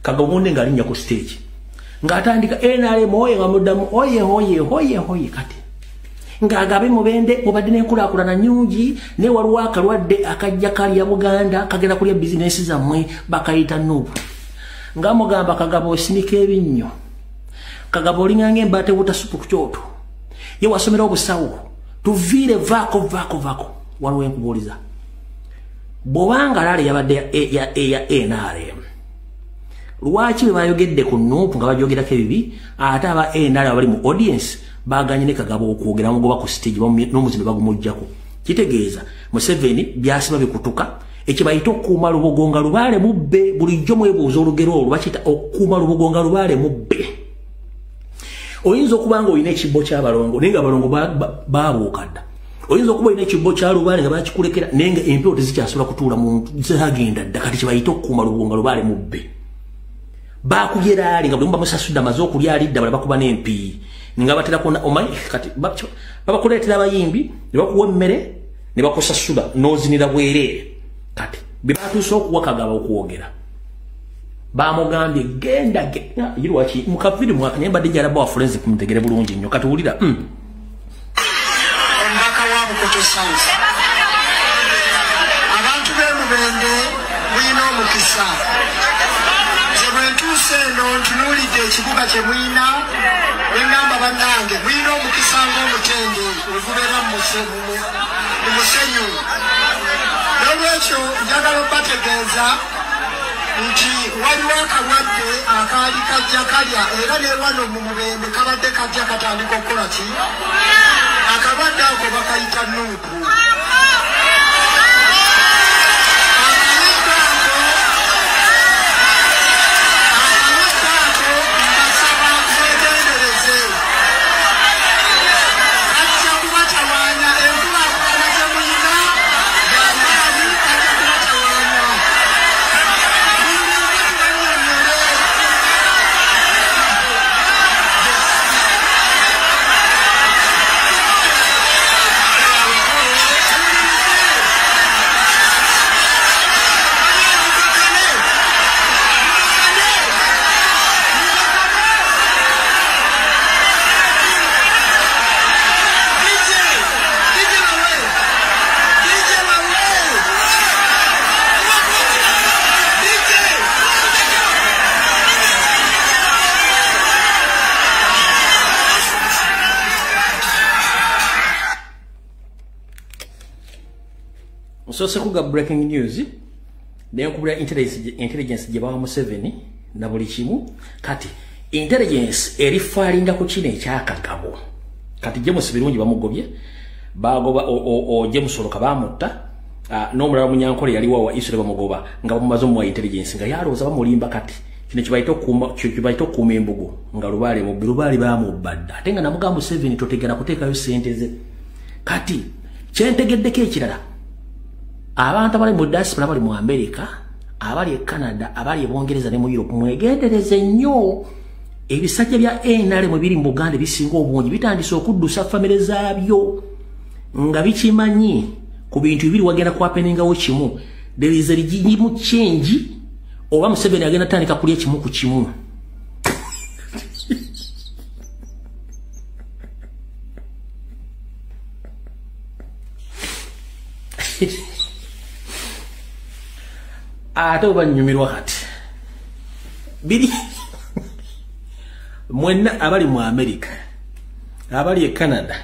Kagabo nga alinya ku stage ngatandika NRM oye ngamudamu oye kati ngagabe mubende mubadine kula na nyuji ne walwaka lwadde akajja kali ya Buganda kagenda kulya business zamwe bakayita nubu ngamugamba Kagabo sinike ebinnyo Kagabo lingange mbate butasupu kuchoto ye wasomera obusawo tuvire vako waliwo enkubuliza bobanga lale yabadde ya NRM lwaki bayogedde ku nupu nga bajogerako ebibi ate aba NRM bali mu audience baganye ne Kagabo okwogera mugoba ku stage n'omuzino bagumujjako kitegeeza Museveni byasiba bikutuka ekibayita okuuma lubogonga lubaale mubbe bulijjo mwebuuza olugero olwo bakita okuuma lubogonga lubaale mubbe oyinza okubanga oyina ekibbo ky'abalongo naye nga abalongo babuukadda oyinza okuba oyina ekibbo kya lubaale nga bakikulekera naye nga empewo tezikyasobola kutuula muntu zagenda dda kati kibayita okuuma lubogonga lubaale mubbe bakugera ali nga bwe bamusasudde amaze okulya alidda bali bakuba n'empi nga batera kona omanyi kati babakuleetera abayimbi ne bakuwa emmere ne bakusasula n'ozinira bwereere kati bibatuusa okuwa Kagabo okwogera bamugambye genda yirwaki mukaviri mwaka naye mbadde njala bawa forensic mutegere bulungi nnyo kati wulira omubaka wa Bukoto South abantu b'emubende mulina omukisa nze bwe ntuuse eno ntunuulidde ekibuga kye mulina ne ngamba bannange mulina omukisa ng'omutende ogubeera mu musenyu n'olwekyo njagala obbategeeza nti waliwo akalwadde akaali kajja kalya era ne wano mu mubende kabadde kajja katandika okukola ki akalwadde ako bakayita nuupu So sekuga breaking news naye kubula intelligence gye bawa Museveni na buli kimu kati intelligence erifalinda ku kino ekya Kagabo kati James birungi bamugobye bagoba James Soloka bamutta n'omulala Munyankole yali wa Israel bamugoba nga bamumaze mu intelligence nga yalooza bamulimba kati kino kibayita okuuma embugo nga lubaale bamubadda ate nga namugamba Museveni totegera kuteekayo sente ze kati kyentegeddeko ekirala abantu abali mu diaspora bali mu America abali e Canada abali e Bungereza ne mu Europe mwegendereze nnyo ebisajja bya NRM biri mu Buganda bisinga obungi bitandise okuddusa famire zaabyo nga bikimanyi ku bintu bibiri wagenda kwapeningawo kimu there is a regime change oba Museveni agenda tandika kulya kimu ku kimu ate oba nnyumirwa kati biri mwenna abali mu America abali e Canada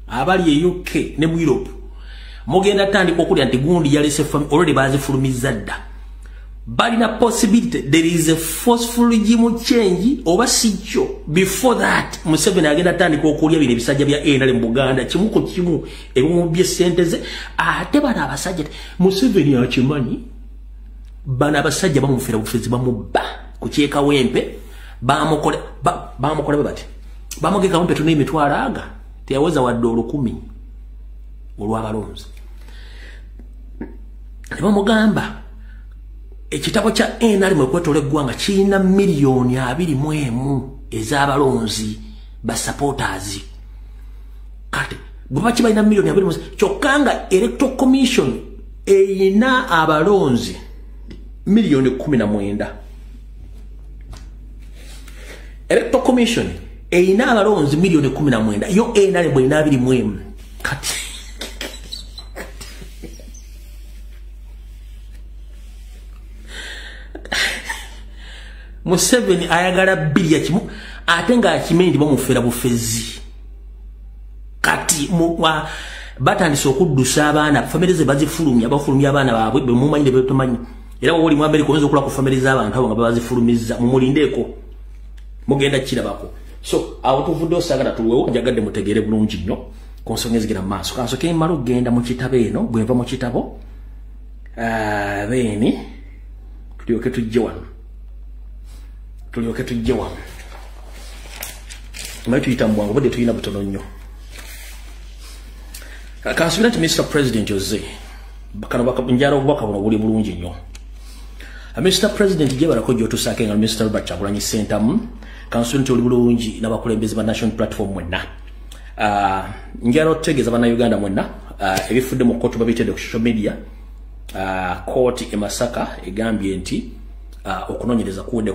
abali e UK ne mu Europe mugenda tandika okulya nti gundi yalese already bazifulumiza dda balina possibility there is a forceful regime change oba sikyo before that Museveni agenda tandika okulya bino ebisajja bya NRM mu Buganda kimu ku kimu ebimu bye sente ze ate bana abasajja Museveni akimanyi bana abasajja bamufera bufezi bamubba kukyeka wempe bamukole bati bamugeka wempe tune emitwalo aga teyaweza wadde 10 olw'abalonzi ne bamugamba ekitabo kya NRM ekwetola eggwanga kirina miliyoni 21 ez'abalonzi ba supporters kati bwe bakibalina miliyoni 21 kyokka nga Electoral Commission eyina abalonzi miliyoni 19 Electoral Commission eina abalonzi milioni 19 yo enale bwe inabiri mwemu kati Museveni ayagala bili ya kimu atenga akimendi bamufera bufezi kati batandise okuddusa abaana family ze bazifulumya bafulumya abaana baabwe be mumanyi be tumanyi era woli mu America onzo kula ku family za abantu abo nga bazifulumiza mumulindeko mugenda kirabako so awatuvudde osagala tuwewo njagadde mutegere bulungi nnyo konsongezigira maaso kansoke malo genda mu kitabo eno bweva mu kitabo beni tulioke tujje wano maitu itambwango bode tuyina butono nnyo kansubira nti Mr. President Jose bakano bakabunjara obubaka buno buli bulungi nnyo Mr. President jebarako jotusake nga Mr. Robert Chagulanyi Center kansubira nti oli bulungi n'abakulembeze ba National Platform mwenna njalo tegeza bana Uganda mwenna ebifudde mu kotu babitedde ku social media court e Masaka egambye nti okunonyereza kuwedde